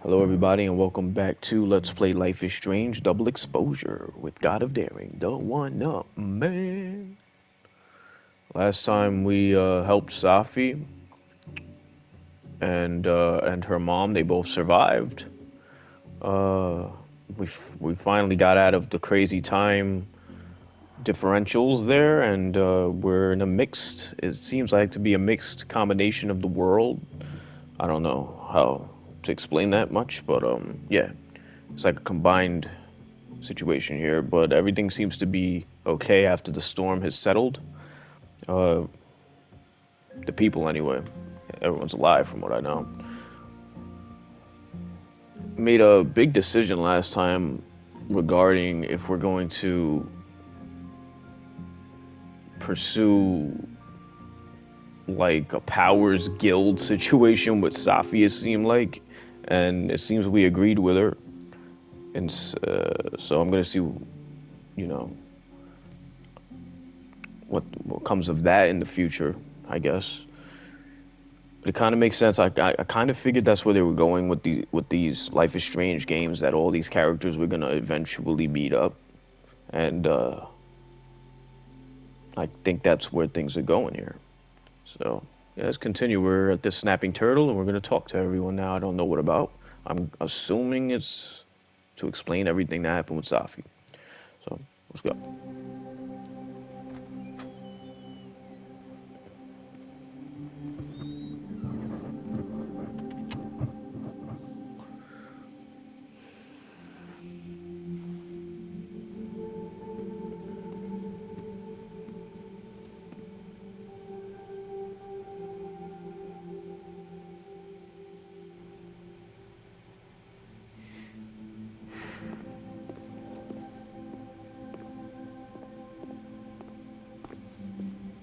Hello, everybody, and welcome back to Let's Play Life is Strange Double Exposure with God of Daring, the one up man. Last time we helped Safi and her mom. They both survived. Uh, we finally got out of the crazy time differentials there, and we're in a mixed. It seems like to be a mixed combination of the world. I don't know how to explain that much, but yeah, it's like a combined situation here, but everything seems to be okay after the storm has settled. Uh, the people, anyway. Everyone's alive, from what I know. Made a big decision last time regarding if we're going to pursue like a Powers Guild situation with Safi, it seemed like, and it seems we agreed with her. And so I'm gonna see, know, what comes of that in the future, I guess. It kind of makes sense. I kind of figured that's where they were going with these Life is Strange games, that all these characters were gonna eventually meet up, and I think that's where things are going here. So yeah, let's continue. We're at this snapping turtle, and we're gonna talk to everyone now. I don't know what about. I'm assuming it's to explain everything that happened with Safi. So let's go.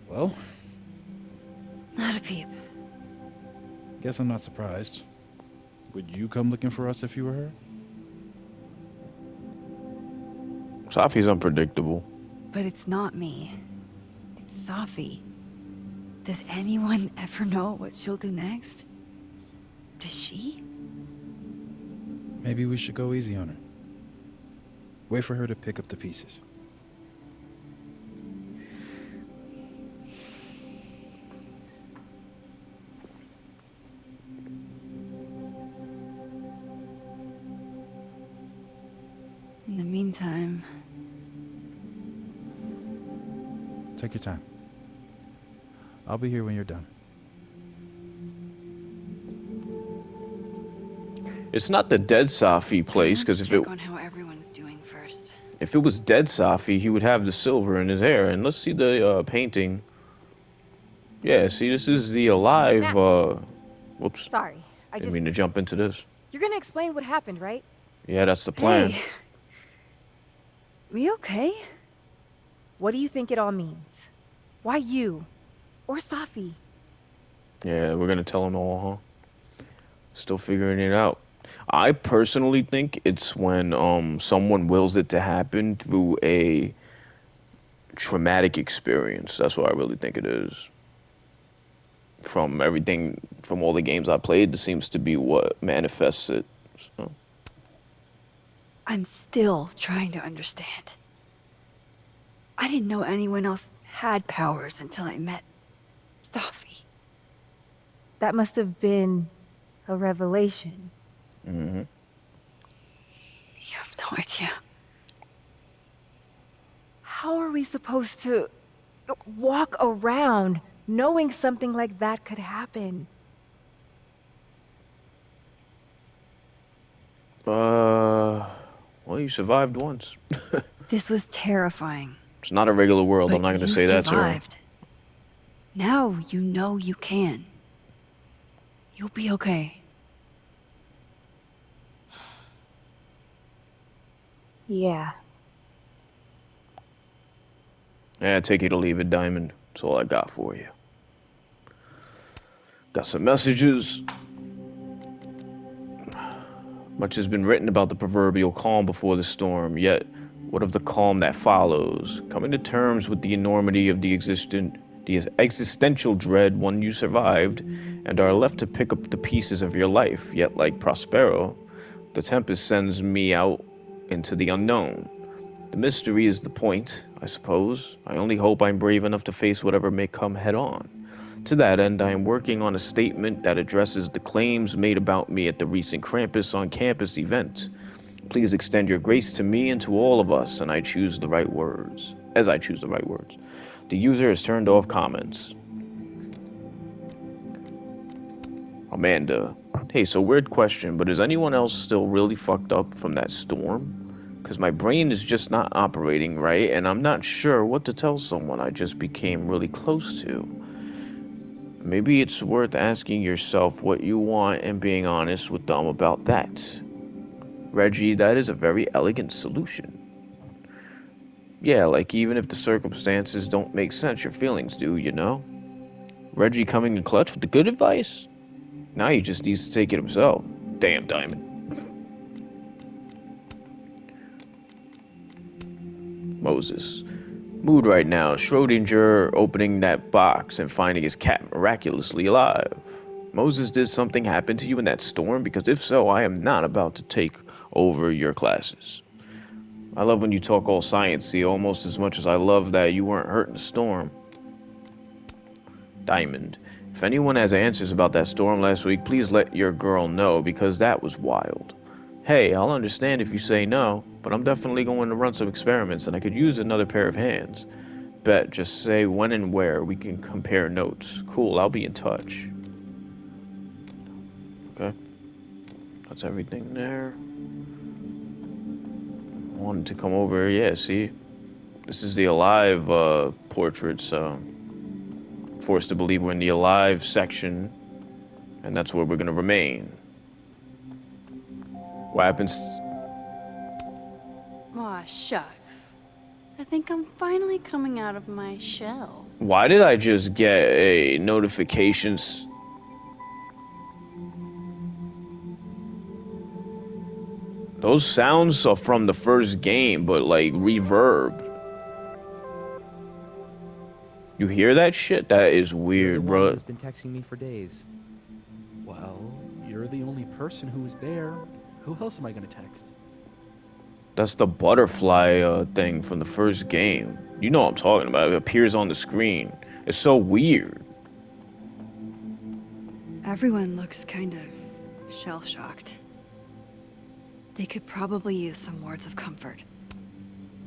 Well, Not a peep. guess I'm not surprised. Would you come looking for us if you were her? Safi's unpredictable. But it's not me. It's Safi. Does anyone ever know what she'll do next? Does she? Maybe we should go easy on her. Wait for her to pick up the pieces. In the meantime... Take your time. I'll be here when you're done. It's not the dead Safi place, because if it check on how everyone's doing first. if it was dead Safi, he would have the silver in his hair. And let's see the painting. Yeah, see, this is the alive. Max. Whoops. Sorry, Didn't mean to jump into this. You're gonna explain what happened, right? Yeah, that's the plan. Hey! We okay? What do you think it all means? Why you? Or Safi? Yeah, we're gonna tell him all, huh? Still figuring it out. I personally think it's when someone wills it to happen through a traumatic experience. That's what I really think it is. From everything, from all the games I played, this seems to be what manifests it. So. I'm still trying to understand. I didn't know anyone else had powers until I met Safi. That must have been a revelation. Mm-hmm. You have no idea. How are we supposed to walk around knowing something like that could happen? Well, you survived once. This was terrifying. It's not a regular world. But I'm not going to you say that to her. survived. Now you know you can. You'll be okay. Yeah. Yeah, take it or leave it, Diamond. That's all I got for you. Got some messages. Much has been written about the proverbial calm before the storm, yet what of the calm that follows? Coming to terms with the enormity of the existential dread one you survived, and are left to pick up the pieces of your life, yet like Prospero, The Tempest sends me out into the unknown. The mystery is the point, I suppose. I only hope I'm brave enough to face whatever may come head on. To that end, I am working on a statement that addresses the claims made about me at the recent Krampus on Campus event. Please extend your grace to me and to all of us, and I choose the right words. As I choose the right words. The user has turned off comments. Amanda. Hey, so weird question, but is anyone else still really fucked up from that storm? Because my brain is just not operating right, and I'm not sure what to tell someone I just became really close to. Maybe it's worth asking yourself what you want and being honest with them about that. Reggie, that is a very elegant solution. Yeah, like even if the circumstances don't make sense, your feelings do, you know? Reggie coming in clutch with the good advice? Now he just needs to take it himself. Damn, Diamond. Moses. Mood right now. Schrodinger opening that box and finding his cat miraculously alive. Moses, did something happen to you in that storm? Because if so, I am not about to take over your classes. I love when you talk all sciencey, almost as much as I love that you weren't hurt in the storm. Diamond. If anyone has answers about that storm last week, please let your girl know, because that was wild. Hey, I'll understand if you say no, but I'm definitely going to run some experiments and I could use another pair of hands. Bet, just say when and where, we can compare notes. Cool, I'll be in touch. Okay. That's everything there. Wanted to come over, yeah, see? This is the Alive portraits. Forced to believe we're in the Alive section, and that's where we're gonna remain. What happens? Aw, shucks. I think I'm finally coming out of my shell. Why did I just get a notification? Those sounds are from the first game, but like reverb. You hear that shit? That is weird, bro. Has been texting me for days. Well, you're the only person who's there. Who else am I gonna text? That's the butterfly thing from the first game. You know what I'm talking about. It appears on the screen. It's so weird. Everyone looks kind of shell-shocked. They could probably use some words of comfort.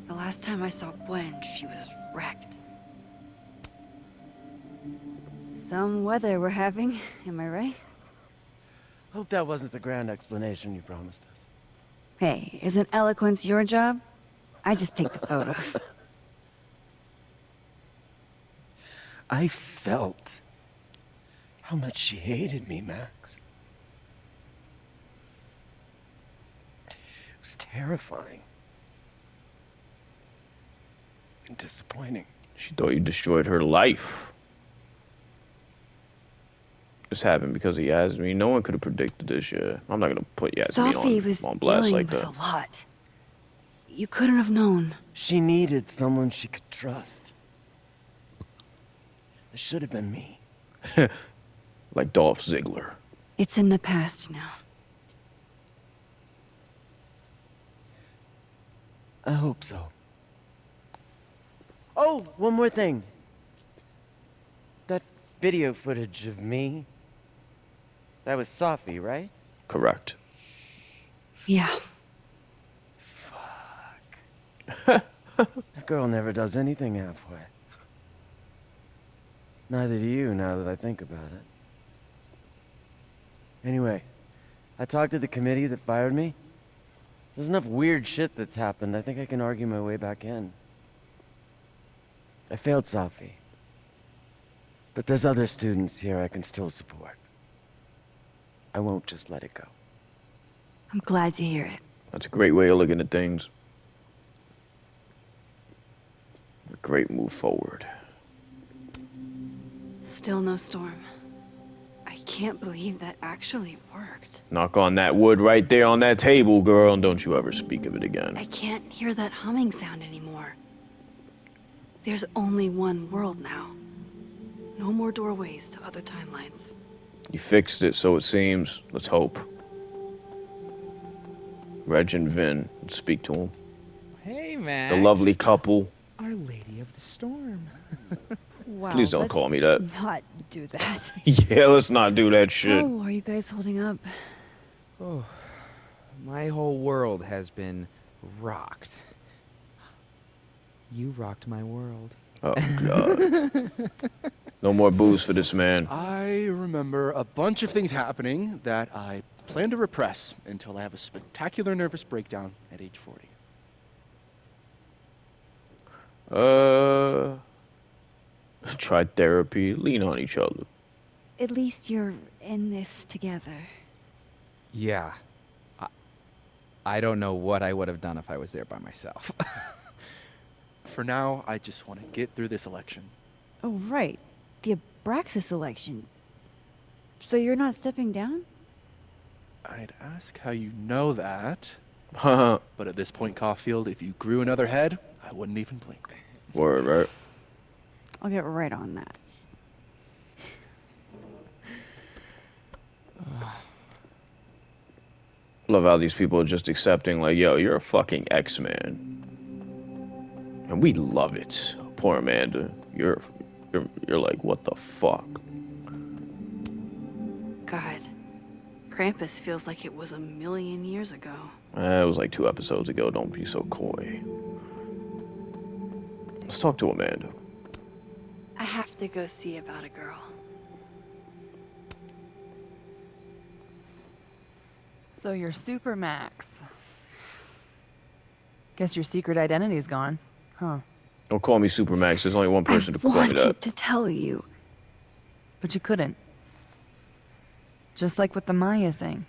The last time I saw Gwen, she was wrecked. Some weather we're having, am I right? Hope that wasn't the grand explanation you promised us. Hey, isn't eloquence your job? I just take the photos. I felt how much she hated me, Max. It was terrifying. And disappointing. She thought you destroyed her life. This happened because of Yasmin. No one could have predicted this shit. I'm not gonna put Yasmin on blast dealing like with that. a lot. You couldn't have known. She needed someone she could trust. It should have been me. Like Dolph Ziggler. It's in the past now. I hope so. Oh, one more thing. That video footage of me, that was Safi, right? Correct. Yeah. Fuck. That girl never does anything halfway. Neither do you, now that I think about it. Anyway, I talked to the committee that fired me. There's enough weird shit that's happened. I think I can argue my way back in. I failed Safi. But there's other students here I can still support. I won't just let it go. I'm glad to hear it. That's a great way of looking at things. A great move forward. Still no storm. I can't believe that actually worked. Knock on that wood right there on that table, girl, and don't you ever speak of it again. I can't hear that humming sound anymore. There's only one world now. No more doorways to other timelines. You fixed it, so it seems. Let's hope. Reg and Vin. Speak to him. Hey, man. The lovely couple. Our Lady of the Storm. Wow, Please don't let's call me that. not do that. Yeah, let's not do that shit. How are you guys holding up? Oh, my whole world has been rocked. You rocked my world. Oh, God. No more booze for this man. I remember a bunch of things happening that I plan to repress until I have a spectacular nervous breakdown at age 40. Try therapy. Lean on each other. At least you're in this together. Yeah. I don't know what I would have done if I was there by myself. For now, I just want to get through this election. Oh, right. The Abraxas election. So you're not stepping down? I'd ask how you know that, Haha. but at this point, Caulfield, if you grew another head, I wouldn't even blink. Word, right? I'll get right on that. Love how these people are just accepting, like, yo, you're a fucking X-Man. And we love it. Poor Amanda. You're like, what the fuck? God, Krampus feels like it was a million years ago. It was like 2 episodes ago. Don't be so coy. Let's talk to Amanda. I have to go see about a girl. So you're Super Max. Guess your secret identity's gone, huh? Don't call me Supermax. There's only one person to I call me wanted that. to tell you. But you couldn't. Just like with the Maya thing.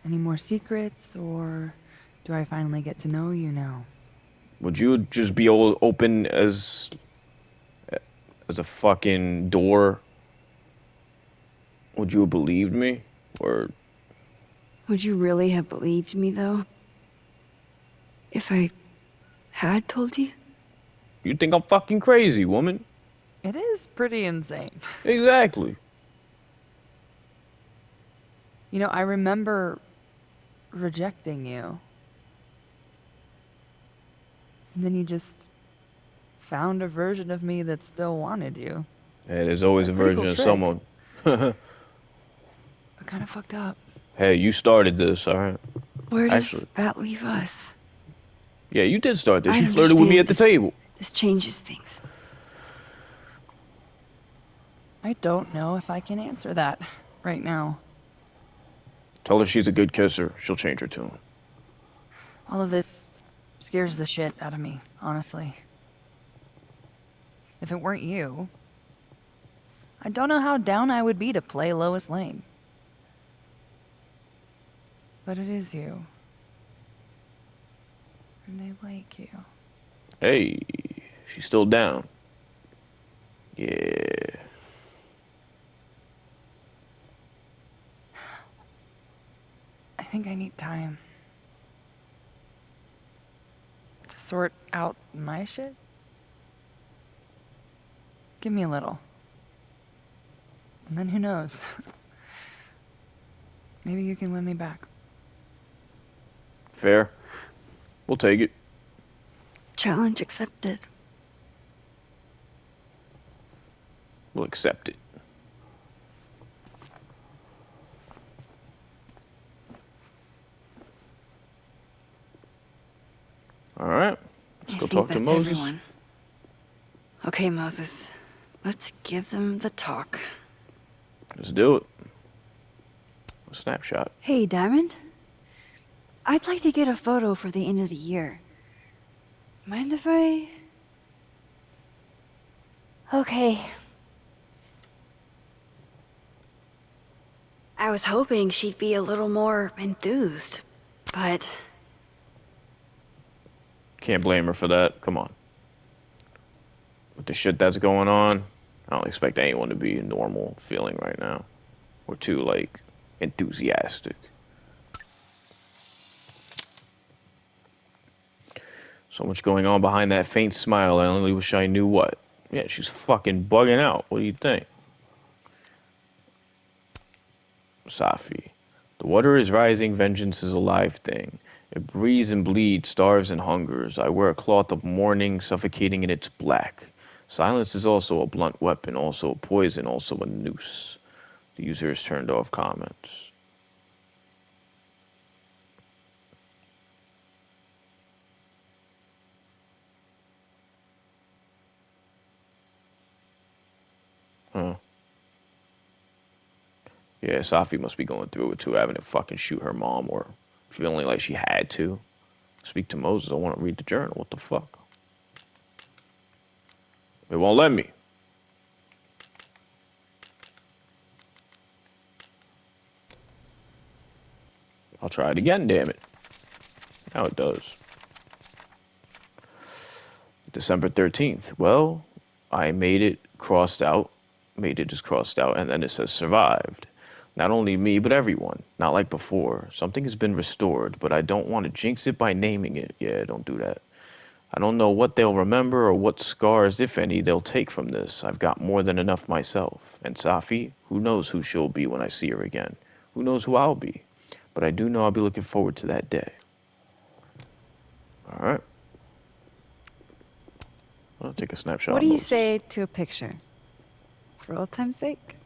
Any more secrets, or do I finally get to know you now? Would you just be open as a fucking door? Would you have believed me? Or Would you really have believed me, though? If I had told you? you think I'm fucking crazy, woman? It is pretty insane. Exactly. You know, I remember rejecting you. And then you just found a version of me that still wanted you. Hey, there's always a Pretty version cool of trick. someone. I kind of fucked up. Hey, you started this, alright? Where does Actually- that leave us? Yeah, you did start this. I You flirted with me at the understand. table. This changes things. I don't know if I can answer that right now. Tell her she's a good kisser. She'll change her tune. All of this scares the shit out of me, honestly. If it weren't you, I don't know how down I would be to play Lois Lane. But it is you. And I like you. Hey, she's still down. Yeah. I think I need time to sort out my shit. Give me a little. And then who knows? Maybe you can win me back. Fair. We'll take it. Challenge accepted. We'll accept it. Alright. Let's I go think talk to that's Moses. everyone. Okay, Moses. Let's give them the talk. Let's do it. A snapshot. Hey, Diamond. I'd like to get a photo for the end of the year. Mind if I... Okay. I was hoping she'd be a little more enthused, but Can't blame her for that. Come on. With the shit that's going on, I don't expect anyone to be normal feeling right now. Or too, like, enthusiastic. So much going on behind that faint smile. I only wish I knew what. Yeah, she's fucking bugging out. What do you think? Safi. The water is rising, vengeance is a live thing. It breathes and bleeds, starves and hungers. I wear a cloth of mourning, suffocating in its black. Silence is also a blunt weapon, also a poison, also a noose. The user has turned off comments. Huh. Yeah, Safi must be going through it too, having to fucking shoot her mom or feeling like she had to. Speak to Moses, I want to read the journal. What the fuck? It won't let me. I'll try it again, damn it. Now it does. December 13th. Well, I made it crossed out. Made it just crossed out, and then it says survived. Not only me, but everyone. Not like before. Something has been restored, but I don't want to jinx it by naming it. Yeah, don't do that. I don't know what they'll remember or what scars, if any, they'll take from this. I've got more than enough myself. And Safi, who knows who she'll be when I see her again? Who knows who I'll be? But I do know I'll be looking forward to that day. All right. I'll take a snapshot. What do you Moses. say to a picture? For old time's sake?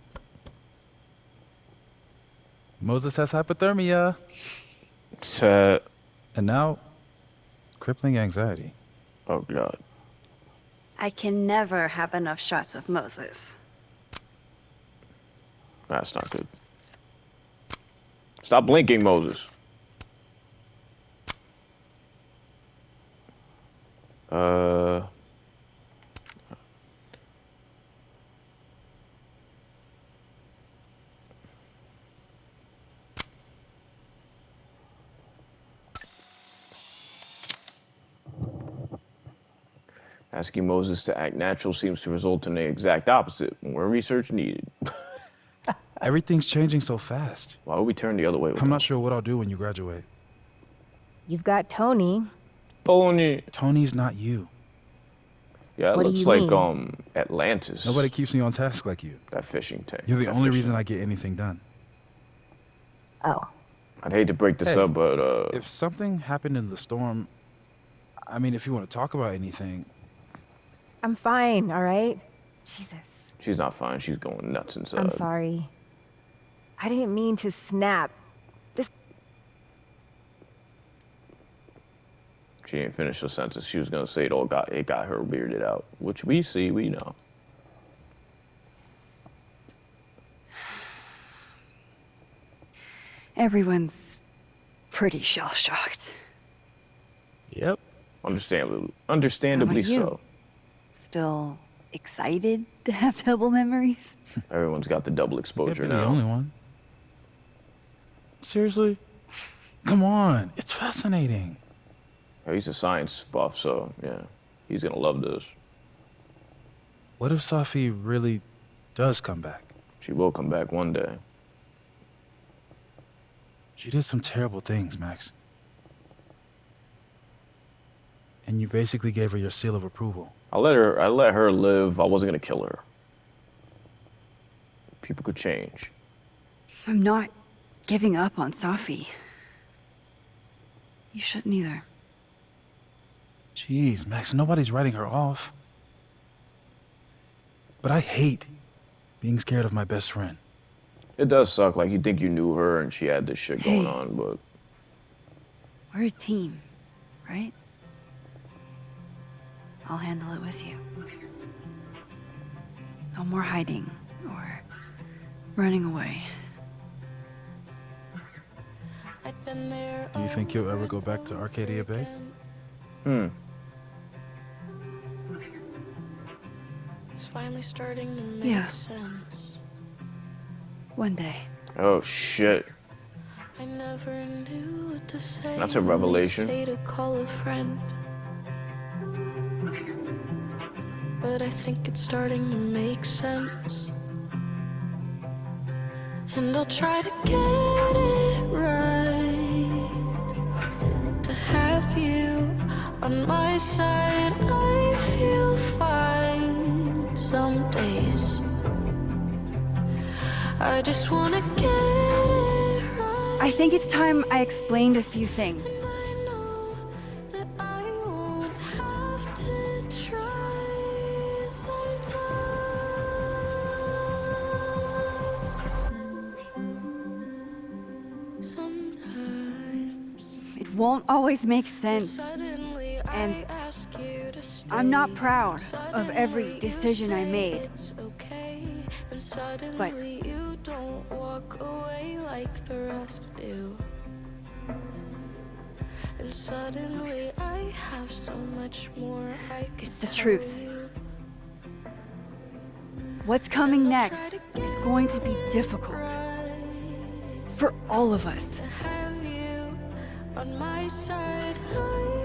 Moses has hypothermia. And now, crippling anxiety. Oh, God. I can never have enough shots of Moses. That's not good. Stop blinking, Moses. Asking Moses to act natural seems to result in the exact opposite. More research needed. Everything's changing so fast. Why would we turn the other way? I'm not sure what I'll do when you graduate. You've got Tony. Tony. Tony's not you. Yeah, it What do looks you like mean? Atlantis. Nobody keeps me on task like you. That fishing tank. You're the That only fishing- reason I get anything done. Oh, I'd hate to break this Hey, up, but If something happened in the storm, I mean, if you want to talk about anything, I'm fine, all right? Jesus, she's not fine. She's going nuts inside. I'm sorry. I didn't mean to snap. She didn't finish the sentence. She was gonna say it got her weirded out, which we see, we know. Everyone's pretty shell-shocked. yep. Understandably you? so. Still excited to have double memories? Everyone's got the double Can't exposure be the now. only one. Seriously? Come on, it's fascinating. Oh, he's a science buff, so yeah, he's gonna love this. What if Safi really does come back? She will come back one day. She did some terrible things, Max. And you basically gave her your seal of approval. I let her live. I wasn't gonna kill her. People could change. I'm not giving up on Safi. You shouldn't either. Jeez, Max, nobody's writing her off. But I hate being scared of my best friend. It does suck. Like, you think you knew her and she had this shit going Hey. on, but We're a team, right? I'll handle it with you. No more hiding or running away. Do you think you'll ever go back to Arcadia Bay? It's finally starting to make Yeah. sense. One day. oh shit. I never knew what to say. That's a when they'd revelation. Say to call a friend. But I think it's starting to make sense. And I'll try to get it right. To have you on my side, I feel fine some days. I just wanna get it right. I think it's time I explained a few things. I know that I won't have to try sometimes. It won't always make sense. Suddenly And I ask you to stay. I'm not proud of every Suddenly you decision I say made. it's okay. And suddenly you don't walk away like the rest do. And suddenly I have so much more I could It's the tell truth. you. What's coming And I'll try next to is going to be difficult. right For all of us. to have you on my side.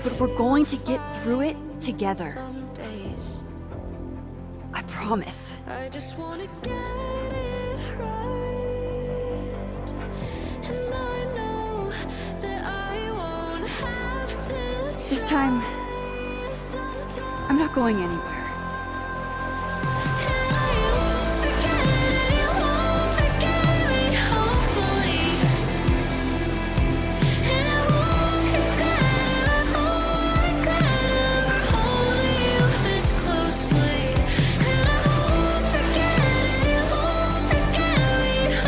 But we're going to get through it together. Some days I promise. I just wanna get it right. And I know that I won't have to. This time, I'm not going anywhere.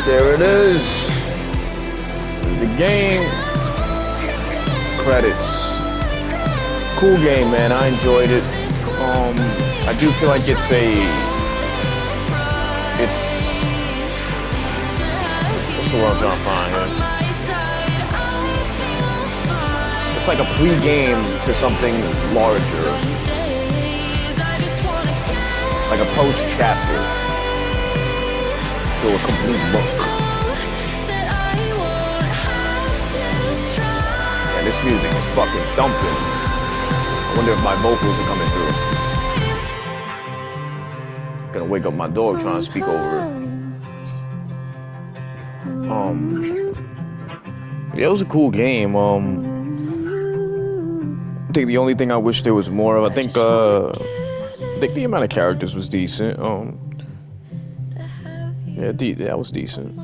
There it is. The game. Credits. Cool game, man. I enjoyed it. I do feel like it's what's the word I'm trying to find here? It's like a pre-game to something larger. Like a post-chapter to a complete book. And this music is fucking thumping. I wonder if my vocals are coming through. Gonna wake up my dog trying to speak over it. Yeah, it was a cool game. I think the only thing I wish there was more of, I think the amount of characters was decent. Yeah, that was decent.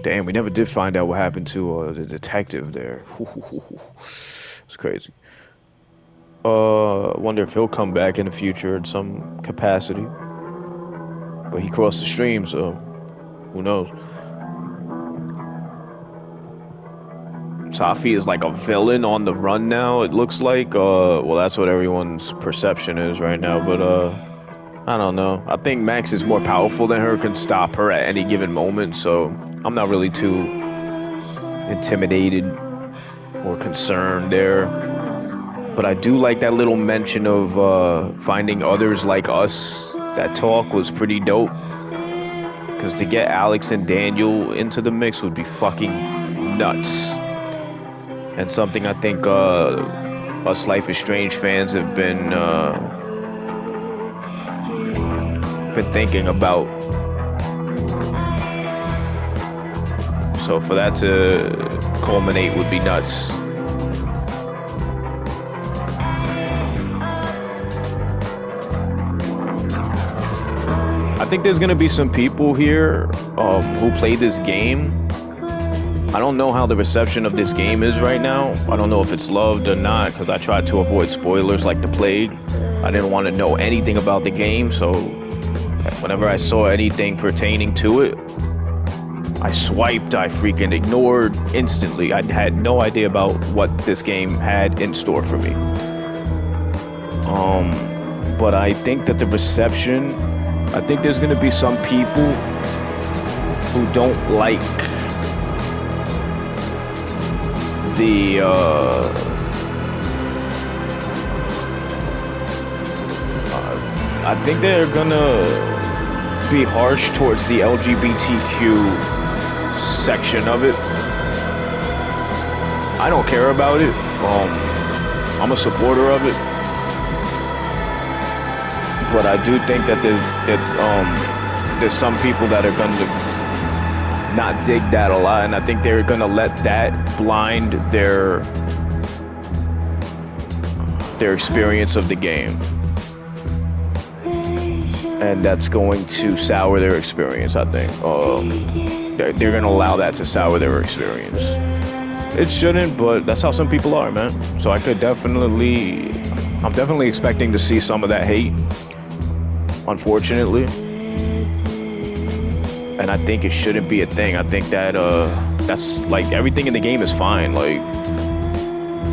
Damn, we never did find out what happened to the detective there. It's crazy. Wonder if he'll come back in the future in some capacity. But he crossed the stream, so who knows? Safi is like a villain on the run now, it looks like. Well, that's what everyone's perception is right now, but I don't know. I think Max is more powerful than her, can stop her at any given moment, so I'm not really too intimidated or concerned there. But I do like that little mention of finding others like us. That talk was pretty dope. Because to get Alex and Daniel into the mix would be fucking nuts. And something I think us Life is Strange fans have been thinking about. So for that to culminate would be nuts. I think there's gonna be some people here who play this game. I don't know how the reception of this game is right now. I don't know if it's loved or not, because I tried to avoid spoilers like the plague. I didn't want to know anything about the game, so whenever I saw anything pertaining to it, I swiped, I freaking ignored instantly. I had no idea about what this game had in store for me. But I think that the reception, I think there's gonna be some people who don't like the I think they're gonna be harsh towards the LGBTQ section of it. I don't care about it. I'm a supporter of it. But I do think that there's some people that are going to not dig that a lot, and I think they're going to let that blind their experience of the game, and that's going to sour their experience, I think. they're gonna allow that to sour their experience. It shouldn't, but that's how some people are, man. So I'm definitely expecting to see some of that hate, unfortunately. And I think it shouldn't be a thing. I think that that's like everything in the game is fine. Like,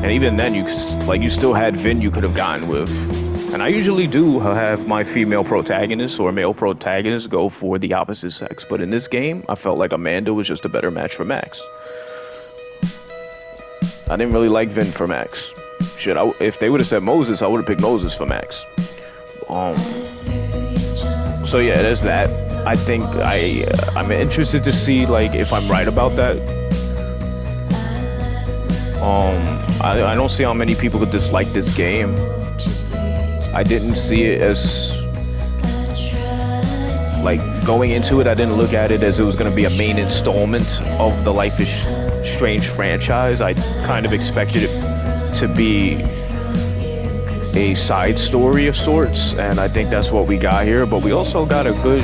and even then, you still had Vin you could have gotten with. And I usually do have my female protagonist or male protagonist go for the opposite sex. But in this game, I felt like Amanda was just a better match for Max. I didn't really like Vin for Max. Shit, if they would have said Moses, I would have picked Moses for Max. So yeah, there's that. I think I'm interested to see like if I'm right about that. I don't see how many people could dislike this game. I didn't see it as like going into it. I didn't look at it as it was going to be a main installment of the Life is Strange franchise. I kind of expected it to be a side story of sorts, and I think that's what we got here. But we also got a good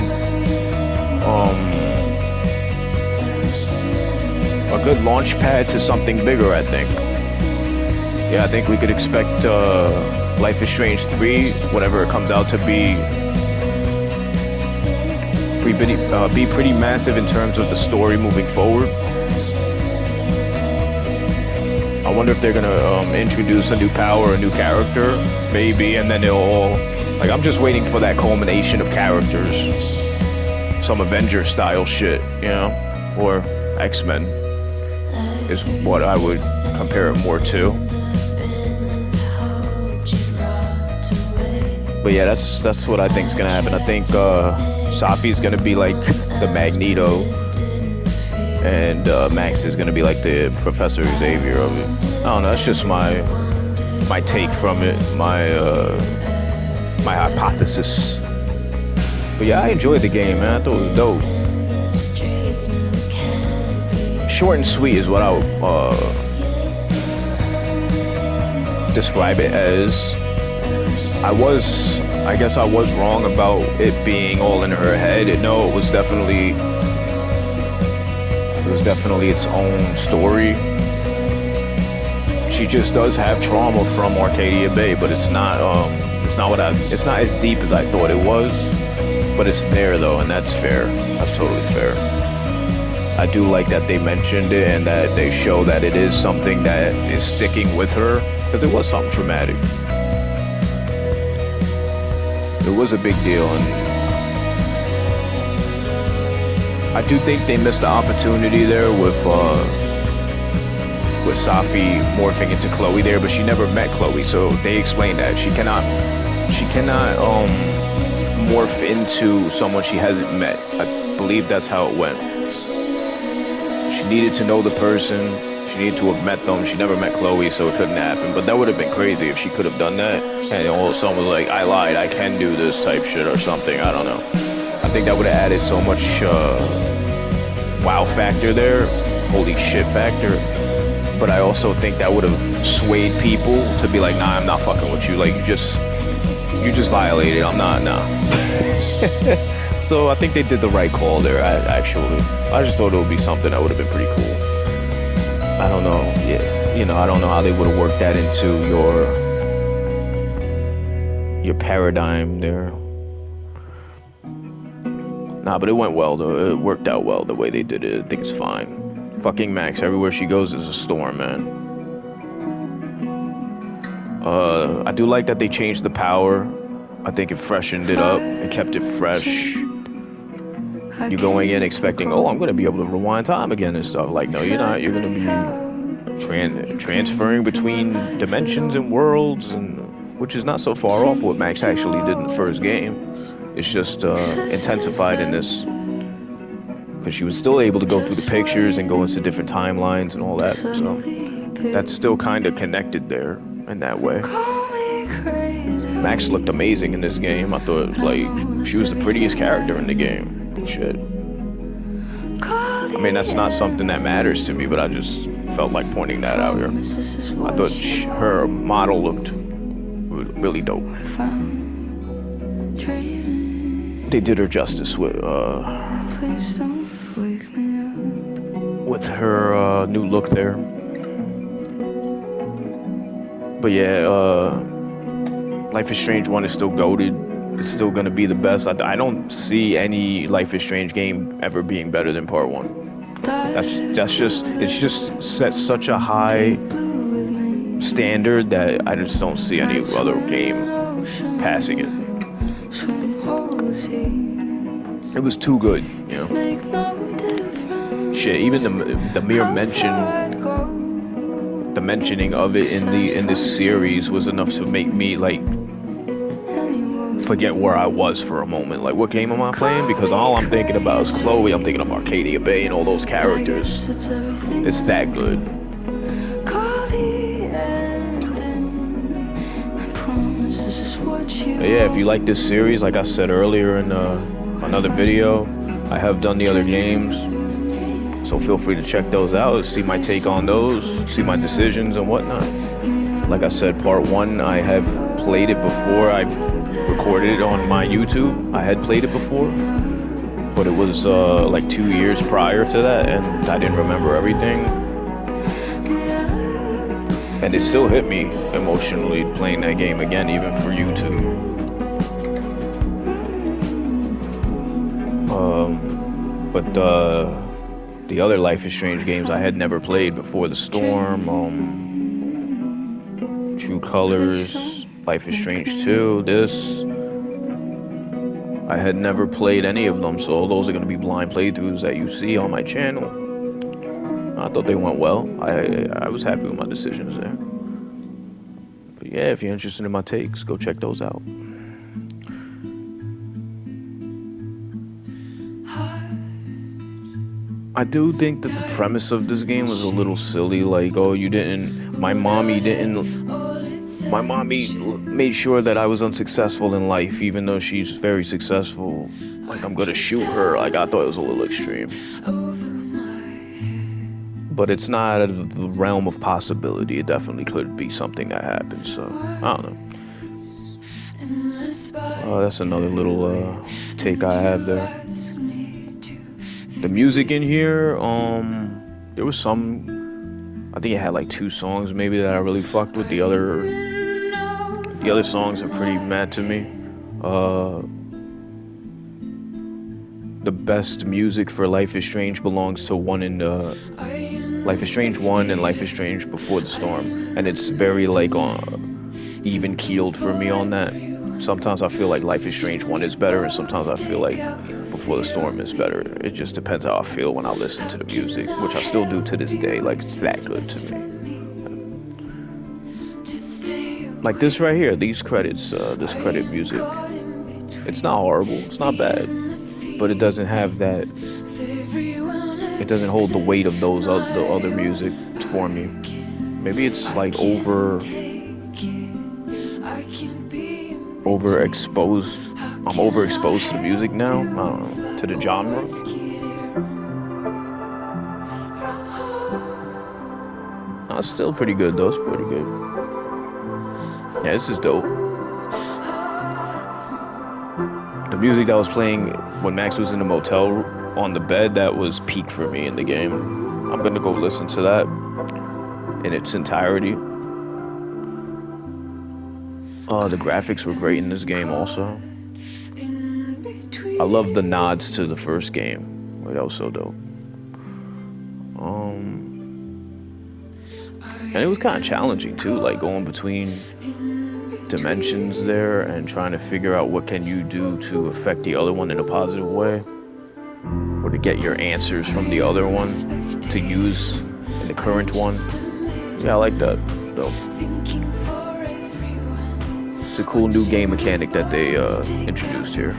launch pad to something bigger, I think. Yeah, I think we could expect Life is Strange 3, whatever it comes out to be pretty massive in terms of the story moving forward. I wonder if they're gonna introduce a new power, a new character, maybe, and then they'll all, like, I'm just waiting for that culmination of characters. Some Avenger style shit, you know, or X-Men is what I would compare it more to. But yeah, that's what I think is gonna happen. I think Safi's gonna be like the Magneto, and Max is gonna be like the Professor Xavier of it. I don't know. That's just my take from it, my hypothesis. But yeah, I enjoyed the game, man. I thought it was dope. Short and sweet is what I would describe it as. I guess I was wrong about it being all in her head. No, it was definitely its own story. She just does have trauma from Arcadia Bay, but it's not as deep as I thought it was. But it's there though, and that's fair. That's totally fair. I do like that they mentioned it and that they show that it is something that is sticking with her, because it was something traumatic. It was a big deal, and I do think they missed the opportunity there with Safi morphing into Chloe there, but she never met Chloe, so they explained that she cannot morph into someone she hasn't met. I believe that's how it went. She needed to know the person. She needed to have met them. She never met Chloe, so it couldn't happen. But that would have been crazy if she could have done that. And all of a sudden was like, I lied, I can do this type shit or something. I don't know. I think that would have added so much wow factor there. Holy shit factor. But I also think that would have swayed people to be like, nah, I'm not fucking with you. Like, you just violated. I'm not, nah. So I think they did the right call there, actually. I just thought it would be something that would have been pretty cool. I don't know, yeah, you know, I don't know how they would have worked that into your paradigm there. Nah, but it went well though. It worked out well the way they did it. I think it's fine. Fucking Max, everywhere she goes is a storm, man. I do like that they changed the power. I think it freshened it up and kept it fresh. You're going in expecting, oh, I'm going to be able to rewind time again and stuff. Like, no, you're not. You're going to be transferring between dimensions and worlds, and which is not so far off what Max actually did in the first game. It's just intensified in this, because she was still able to go through the pictures and go into different timelines and all that. So that's still kind of connected there in that way. Max looked amazing in this game. I thought, like, she was the prettiest character in the game. Shit. I mean, that's not something that matters to me, but I just felt like pointing that out here. I thought her model looked really dope. They did her justice with with her new look there. But yeah, Life is Strange 1 is still goated. It's still gonna be the best. I don't see any Life is Strange game ever being better than Part 1. That's just, it's just set such a high standard that I just don't see any other game passing it. It was too good, you know. Shit, even the mere mentioning of it in this series was enough to make me like forget where I was for a moment. Like, what game am I playing? Because all I'm thinking about is Chloe. I'm thinking of Arcadia Bay and all those characters. It's that good. But yeah, if you like this series, like I said earlier in another video, I have done the other games, so feel free to check those out, see my take on those, see my decisions and whatnot. Like I said, Part 1, I have played it before. I recorded it on my YouTube. I had played it before, but it was like 2 years prior to that, and I didn't remember everything. And it still hit me emotionally playing that game again, even for YouTube. But the other Life is Strange games I had never played before the Storm, True Colors, Life is Strange 2, this. I had never played any of them, so those are going to be blind playthroughs that you see on my channel. I thought they went well. I was happy with my decisions there. But yeah, if you're interested in my takes, go check those out. I do think that the premise of this game was a little silly. Like, oh, my mommy made sure that I was unsuccessful in life, even though she's very successful. Like, I'm gonna shoot her. Like, I thought it was a little extreme. But it's not out of the realm of possibility. It definitely could be something that happened, so I don't know. That's another little take I have there. The music in here, there was some, I think it had like 2 songs maybe that I really fucked with. The other songs are pretty mad to me. The best music for Life is Strange belongs to Life is Strange 1 and Life is Strange Before the Storm, and it's very like even keeled for me on that. Sometimes I feel like Life is Strange 1 is better, and sometimes I feel like Before the Storm is better. It just depends how I feel when I listen to the music, which I still do to this day. Like, it's that good to me. Like this right here, these credits, this credit music. It's not horrible, it's not bad, but it doesn't have that, it doesn't hold the weight of the other music for me. Maybe it's like overexposed. I'm overexposed to the music now. I don't know, to the genre. No, it's still pretty good though. It's pretty good. Yeah, this is dope. The music that was playing when Max was in the motel on the bed, that was peak for me in the game. I'm gonna go listen to that in its entirety. The graphics were great in this game also. I love the nods to the first game. Like, that was so dope. And it was kind of challenging too, like going between dimensions there and trying to figure out what can you do to affect the other one in a positive way, or to get your answers from the other one to use in the current one. Yeah, I like that. It's dope. It's a cool new game mechanic that they introduced here.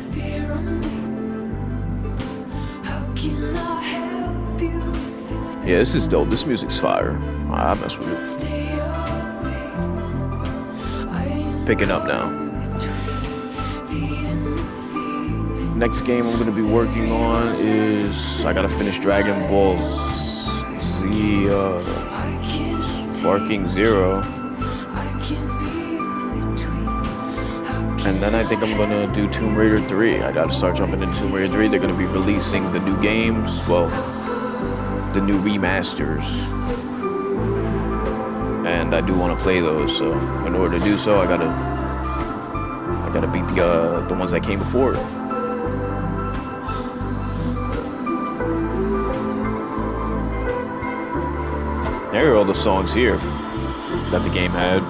Yeah, this is dope. This music's fire. I mess with it. Picking up now. Next game I'm gonna be working on is, I gotta finish Dragon Ball Z Sparking Zero. And then I think I'm gonna do Tomb Raider 3. I gotta start jumping into Tomb Raider 3. They're gonna be releasing the new games. Well, the new remasters, and I do want to play those. So in order to do so, I gotta beat the ones that came before it. There are all the songs here that the game had.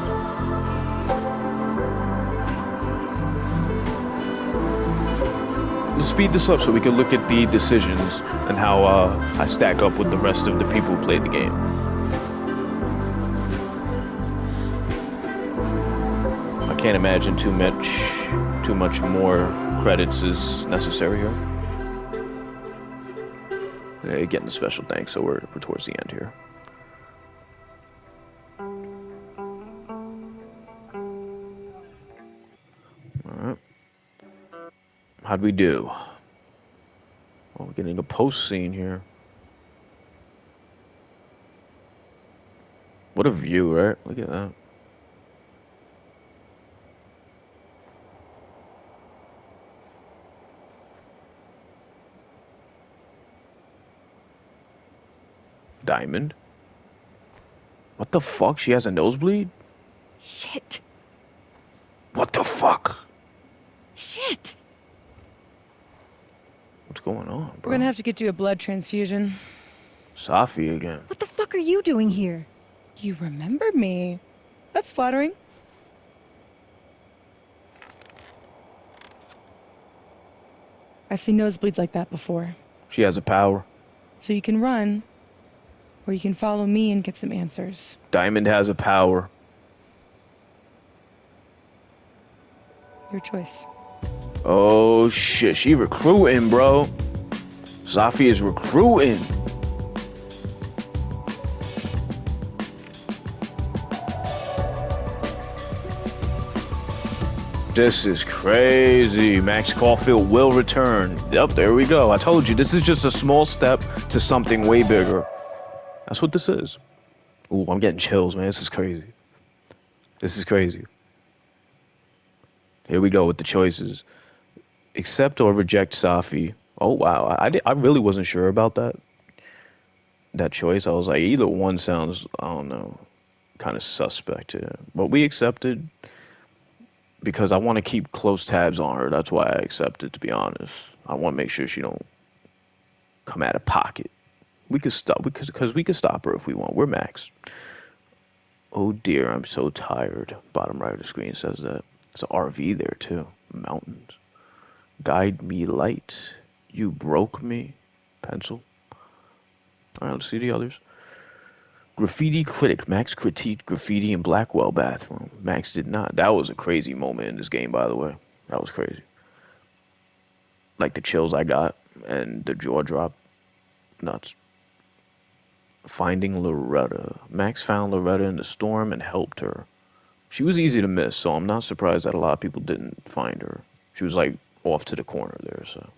Let's speed this up so we can look at the decisions and how I stack up with the rest of the people who played the game. I can't imagine too much more credits is necessary here. Yeah, getting the special thanks, so we're towards the end here. Alright. How'd we do? Oh, we're getting a post scene here. What a view, right? Look at that. Diamond? What the fuck? She has a nosebleed? Shit. What the fuck? Shit. What's going on, bro? We're gonna have to get you a blood transfusion. Safi again. What the fuck are you doing here? You remember me. That's flattering. I've seen nosebleeds like that before. She has a power. So you can run, or you can follow me and get some answers. Diamond has a power. Your choice. Oh shit, she recruiting, bro. Safi is recruiting. This is crazy. Max Caulfield will return. Yep, there we go. I told you, this is just a small step to something way bigger. That's what this is. Ooh, I'm getting chills, man. This is crazy. This is crazy. Here we go with the choices. Accept or reject Safi. Oh, wow. I really wasn't sure about that choice. I was like, either one sounds, I don't know, kind of suspect here. But we accepted because I want to keep close tabs on her. That's why I accepted, to be honest. I want to make sure she don't come out of pocket. We could stop because we could stop her if we want. We're Max. Oh dear, I'm so tired. Bottom right of the screen says that. It's an RV there too. Mountains. Guide me light. You broke me. Pencil. Alright, let's see the others. Graffiti critic. Max critiqued graffiti in Blackwell bathroom. Max did not. That was a crazy moment in this game, by the way. That was crazy. Like the chills I got and the jaw drop. Nuts. Finding Loretta. Max found Loretta in the storm and helped her. She was easy to miss, so I'm not surprised that a lot of people didn't find her. She was like off to the corner there, so.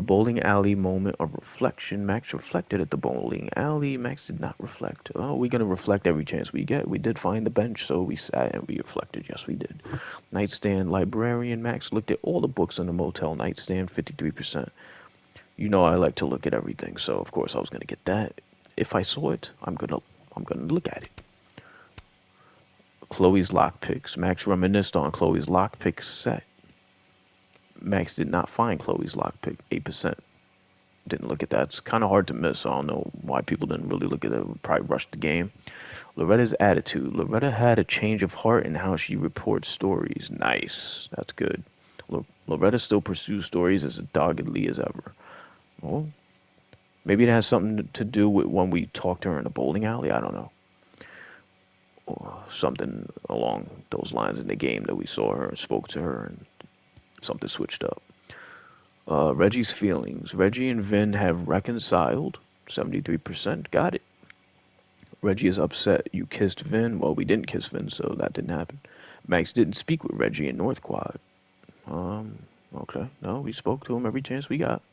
Bowling alley moment of reflection. Max reflected at the bowling alley. Max did not reflect. Oh, we're gonna reflect every chance we get. We did find the bench, so we sat and we reflected. Yes, we did. Nightstand librarian. Max looked at all the books in the motel nightstand. 53%. You know I like to look at everything, so of course I was gonna get that. If I saw it, I'm gonna look at it. Chloe's lockpicks. Max reminisced on Chloe's lockpick set. Max did not find Chloe's lockpick. 8%. Didn't look at that. It's kind of hard to miss. So I don't know why people didn't really look at it. Probably rushed the game. Loretta's attitude. Loretta had a change of heart in how she reports stories. Nice. That's good. Loretta still pursues stories as doggedly as ever. Well, maybe it has something to do with when we talked to her in a bowling alley. I don't know. Or something along those lines in the game that we saw her and spoke to her and something switched up. Reggie's feelings. Reggie and Vin have reconciled. 73%. Got it. Reggie is upset. You kissed Vin. Well, we didn't kiss Vin, so that didn't happen. Max didn't speak with Reggie in North Quad. Okay. No, we spoke to him every chance we got.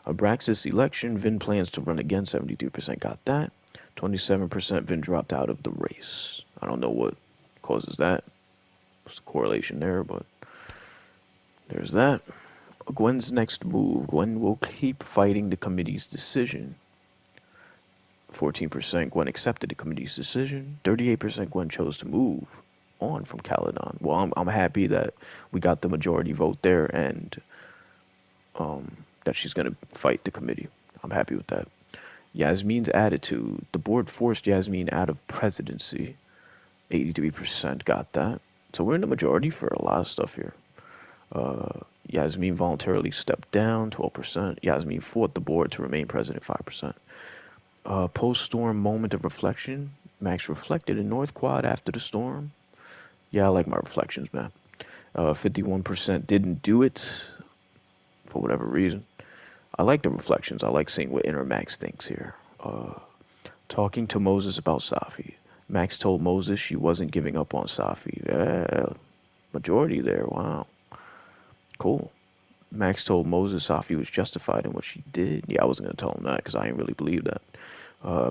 Abraxas election. Vin plans to run again. 72% got that. 27% Vin dropped out of the race. I don't know what causes that. What's the correlation there, but there's that. Gwen's next move. Gwen will keep fighting the committee's decision. 14% Gwen accepted the committee's decision. 38% Gwen chose to move on from Caledon. Well, I'm happy that we got the majority vote there, and that she's gonna fight the committee. I'm happy with that. Yasmin's attitude. The board forced Yasmin out of presidency. 83% got that. So we're in the majority for a lot of stuff here. Yasmin voluntarily stepped down, 12%. Yasmin fought the board to remain president, 5%. Post-storm moment of reflection. Max reflected in North Quad after the storm. Yeah, I like my reflections, man. 51% didn't do it for whatever reason. I like the reflections. I like seeing what inner Max thinks here. Talking to Moses about Safi. Max told Moses she wasn't giving up on Safi. Yeah, majority there. Wow. Cool. Max told Moses Safi was justified in what she did. Yeah, I wasn't going to tell him that because I didn't really believe that.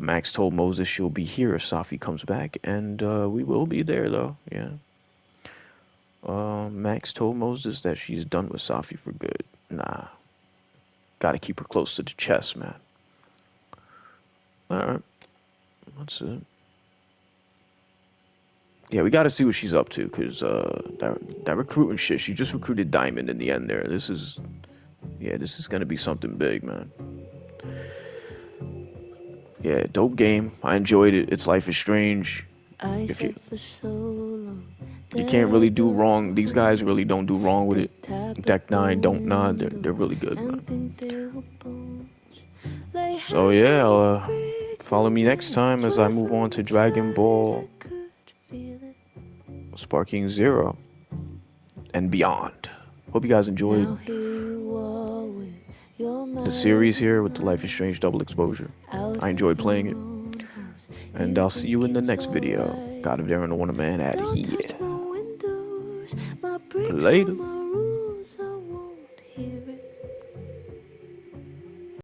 Max told Moses she'll be here if Safi comes back, and we will be there, though. Yeah. Max told Moses that she's done with Safi for good. Nah. Gotta keep her close to the chest, man. Alright. That's it. Yeah, we gotta see what she's up to, because that recruiting shit, she just recruited Diamond in the end there. This is gonna be something big, man. Yeah, dope game. I enjoyed it. It's Life is Strange. If you can't really do wrong. These guys really don't do wrong with it. Deck 9, Don't Nod, they're really good, man. So yeah, follow me next time as I move on to Dragon Ball Sparking Zero and beyond. Hope you guys enjoyed the series here with the Life is Strange Double Exposure. I enjoyed playing it. And I'll see you in the next video. God of Darren, the Wonder Man, out of here. Later.